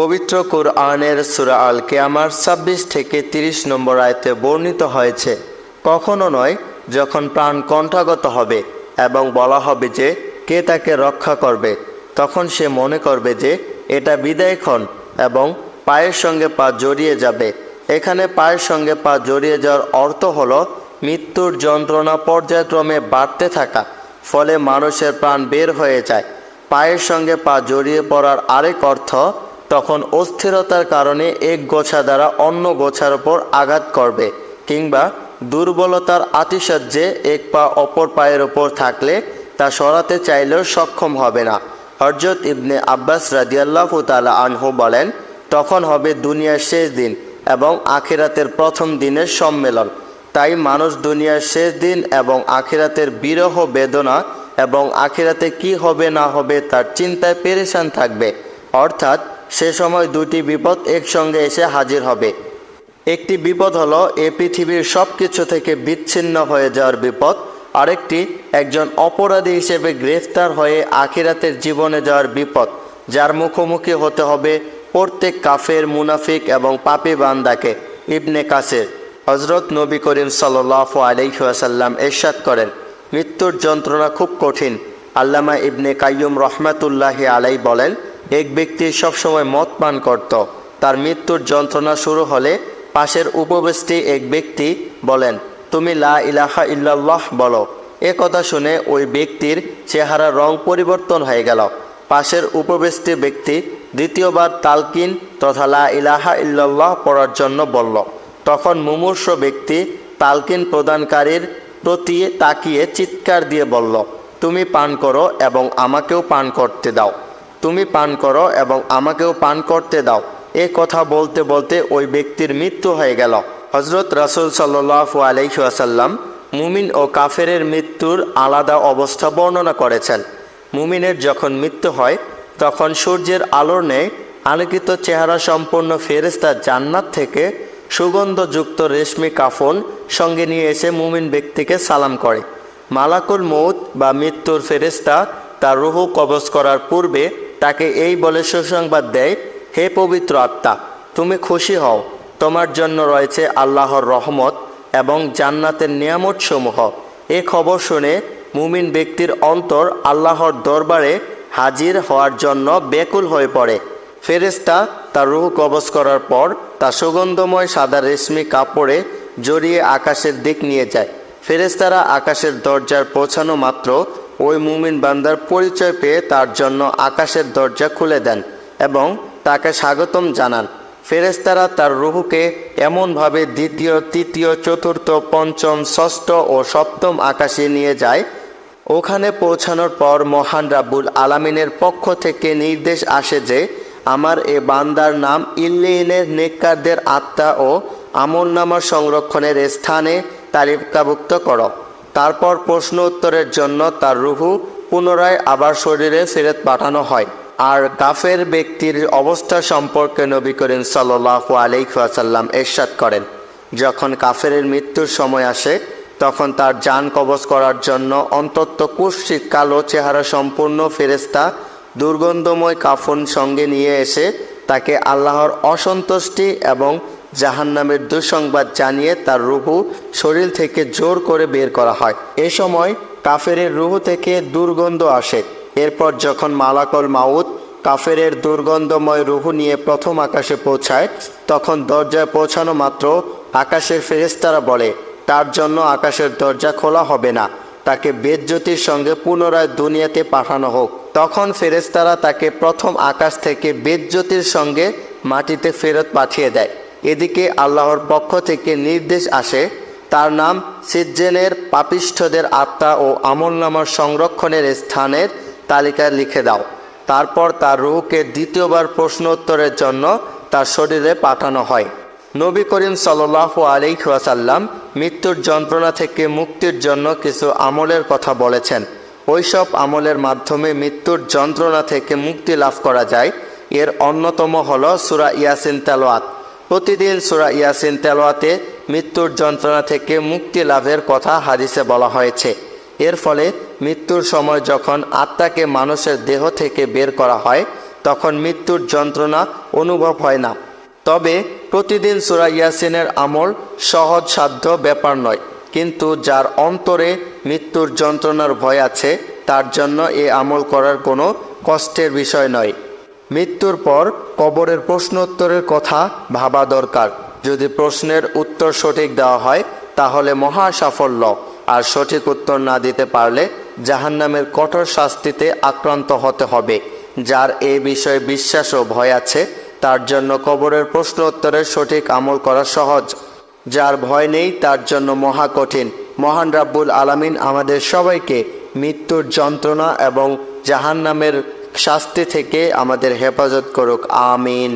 পবিত্র কুরআনের সূরা আল কিয়ামার ২৬ থেকে ৩০ নম্বর আয়াতে বর্ণিত হয়েছে, কখনো নয় যখন প্রাণ কণ্ঠাগত হবে এবং বলা হবে যে কে তাকে রক্ষা করবে, তখন সে মনে করবে যে এটা বিদায়ক্ষণ এবং পায়ের সঙ্গে পা জড়িয়ে যাবে। এখানে পায়ের সঙ্গে পা জড়িয়ে যাওয়ার অর্থ হলো মৃত্যুর যন্ত্রণা পর্যায়ক্রমে বাড়তে থাকা, ফলে মানুষের প্রাণ বের হয়ে যায়। পায়ের সঙ্গে পা জড়িয়ে পড়ার আরেক অর্থ তখন অস্থিরতার কারণে এক গোছা দ্বারা অন্য গোছার ওপর আঘাত করবে, কিংবা দুর্বলতার আতিশয্যে এক পা অপর পায়ের ওপর থাকলে তা সরাতে চাইলেও সক্ষম হবে না। হযরত ইবনে আব্বাস রাদিয়াল্লাহু তাআলা আনহু বলেন, তখন হবে দুনিয়ার শেষ দিন এবং আখিরাতের প্রথম দিনের সম্মেলন। তাই মানুষ দুনিয়ার শেষ দিন এবং আখিরাতের বিরহ বেদনা এবং আখিরাতে কি হবে না হবে তার চিন্তায় পেরেশান থাকবে। অর্থাৎ সে সময় দুটি বিপদ একসঙ্গে এসে হাজির হবে। একটি বিপদ হলো এ পৃথিবীর সব কিছু থেকে বিচ্ছিন্ন হয়ে যাওয়ার বিপদ, আরেকটি একজন অপরাধী হিসেবে গ্রেফতার হয়ে আখিরাতের জীবনে যাওয়ার বিপদ, যার মুখোমুখি হতে হবে প্রত্যেক কাফের, মুনাফিক এবং পাপী বান্দাকে। ইবনে কাসির, হযরত নবী করিম সাল্লাল্লাহু আলাইহি ওয়াসাল্লাম ইরশাদ করেন, মৃত্যুর যন্ত্রণা খুব কঠিন। আল্লামা ইবনে কাইয়ুম রহমাতুল্লাহি আলাই বলেন, এক ব্যক্তি সবসময় মদ পান করত। তার মৃত্যুর যন্ত্রণা শুরু হলে পাশের উপবেষ্টি এক ব্যক্তি বলেন, তুমি লা ইলাহা ইল্লাল্লাহ বলো। এ কথা শুনে ওই ব্যক্তির চেহারার রং পরিবর্তন হয়ে গেল। পাশের উপবেষ্টি ব্যক্তি দ্বিতীয়বার তালকিন তথা লা ইলাহা ইল্লাল্লাহ পড়ার জন্য বলল। তখন মুমূর্ষ ব্যক্তি তালকিন প্রদানকারীর প্রতি তাকিয়ে চিৎকার দিয়ে বলল, তুমি পান করো এবং আমাকেও পান করতে দাও, তুমি পান করো এবং আমাকেও পান করতে দাও। এ কথা বলতে বলতে ওই ব্যক্তির মৃত্যু হয়ে গেল। হযরত রাসূল সাল্লাল্লাহু আলাইহি ওয়াসাল্লাম মুমিন ও কাফেরের মৃত্যুর আলাদা অবস্থা বর্ণনা করেছেন। মুমিনের যখন মৃত্যু হয় তখন সূর্যের আলোর ন্যায় আলোকিত চেহারা সম্পন্ন ফেরেশতা জান্নাত থেকে সুগন্ধযুক্ত রেশমি কাফন সঙ্গে নিয়ে এসে মুমিন ব্যক্তিকে সালাম করে। মালাকুল মউত বা মৃত্যুর ফেরেশতা তার রূহ কবজ করার পূর্বে তাকে এই বলে সুসংবাদ দেয়, হে পবিত্র আত্মা, তুমি খুশি হও, তোমার জন্য রয়েছে আল্লাহর রহমত এবং জান্নাতের নিয়ামত সমূহ। এ খবর শুনে মুমিন ব্যক্তির অন্তর আল্লাহর দরবারে হাজির হওয়ার জন্য ব্যাকুল হয়ে পড়ে। ফেরেশতা তার রূহ কবজ করার পর তা সুগন্ধময় সাদা রেশমি কাপড়ে জড়িয়ে আকাশের দিক নিয়ে যায়। ফেরেশতারা আকাশের দরজার পৌঁছানো মাত্র ওই মুমিন বান্দার পরিচয় পেয়ে তার জন্য আকাশের দরজা খুলে দেন এবং তাকে স্বাগতম জানান। ফেরেশতারা তার রূহকে এমনভাবে দ্বিতীয়, তৃতীয়, চতুর্থ, পঞ্চম, ষষ্ঠ ও সপ্তম আকাশে নিয়ে যায়। ওখানে পৌঁছানোর পর মহান রাব্বুল আলামিনের পক্ষ থেকে নির্দেশ আসে যে আমার এ বান্দার নাম ইল্লিয়িনের নেককারদের আত্মা ও আমলনামা সংরক্ষণের স্থানে তালিকাভুক্ত করো। তারপর প্রশ্ন উত্তরের জন্য তার রূহ পুনরায় আবার শরীরে ফেরত পাঠানো হয়। আর কাফের ব্যক্তির অবস্থা সম্পর্কে নবী করিম সাল্লাল্লাহু আলাইহি ওয়াসাল্লাম ইরশাদ করেন, যখন কাফেরের মৃত্যুর সময় আসে তখন তার জান কবজ করার জন্য অন্তত কুৎসিত কালো চেহারা সম্পূর্ণ ফেরেশতা দুর্গন্ধময় কাফন সঙ্গে নিয়ে এসে তাকে আল্লাহর অসন্তুষ্টি এবং জাহান্নামের দুঃসংবাদ জানিয়ে তার রূহ শরীর থেকে জোর করে বের করা হয়। এ সময় কাফেরের রূহ থেকে দুর্গন্ধ আসে। এরপর যখন মালাকুল মাউত কাফেরের দুর্গন্ধময় রূহ নিয়ে প্রথম আকাশে পৌঁছায়, তখন দরজায় পৌঁছানো মাত্র আকাশের ফেরেশতারা বলে, তার জন্য আকাশের দরজা খোলা হবে না, তাকে বেজ্যোতির সঙ্গে পুনরায় দুনিয়াতে পাঠানো হোক। তখন ফেরেশতারা তাকে প্রথম আকাশ থেকে বেজ্যোতির সঙ্গে মাটিতে ফেরত পাঠিয়ে দেয়। এদিকে আল্লাহর পক্ষ থেকে নির্দেশ আসে, তার নাম সিজ্জেনের পাপিষ্ঠদের আত্মা ও আমলনামার সংরক্ষণের স্থানের তালিকায় লিখে দাও। তারপর তার রূহকে দ্বিতীয়বার প্রশ্ন উত্তরের জন্য তার শরীরে পাঠানো হয়। নবী করিম সাল্লাল্লাহু আলাইহি ওয়াসাল্লাম মৃত্যুর যন্ত্রণা থেকে মুক্তির জন্য কিছু আমলের কথা বলেছেন। ওইসব আমলের মাধ্যমে মৃত্যুর যন্ত্রণা থেকে মুক্তি লাভ করা যায়। এর অন্যতম হল সূরা ইয়াসিন তেলাওয়াত। প্রতিদিন সূরা ইয়াসিন তেলাওয়াতে মৃত্যুর যন্ত্রণা থেকে মুক্তি লাভের কথা হাদিসে বলা হয়েছে। এর ফলে মৃত্যুর সময় যখন আত্মাকে মানুষের দেহ থেকে বের করা হয় তখন মৃত্যুর যন্ত্রণা অনুভব হয় না। তবে প্রতিদিন সূরা ইয়াসিনের আমল সহজসাধ্য ব্যাপার নয়, কিন্তু যার অন্তরে মৃত্যুর যন্ত্রণার ভয় আছে তার জন্য এই আমল করার কোনো কষ্টের বিষয় নয়। মৃত্যুর পর কবরের প্রশ্ন উত্তরের কথা ভাবা দরকার। যদি প্রশ্নের উত্তর সঠিক দেওয়া হয় তাহলে মহা সাফল্য, আর সঠিক উত্তর না দিতে পারলে জাহান্নামের কঠোর শাস্তিতে আক্রান্ত হতে হবে। যার এই বিষয়ে বিশ্বাস ও ভয় আছে তার জন্য কবরের প্রশ্ন উত্তরের সঠিক আমল করা সহজ, যার ভয় নেই তার জন্য মহা কঠিন। মহান রাব্বুল আলামিন আমাদের সবাইকে মৃত্যুর যন্ত্রণা এবং জাহান্নামের শাস্তি থেকে আমাদের হেফাজত করুক, আমিন।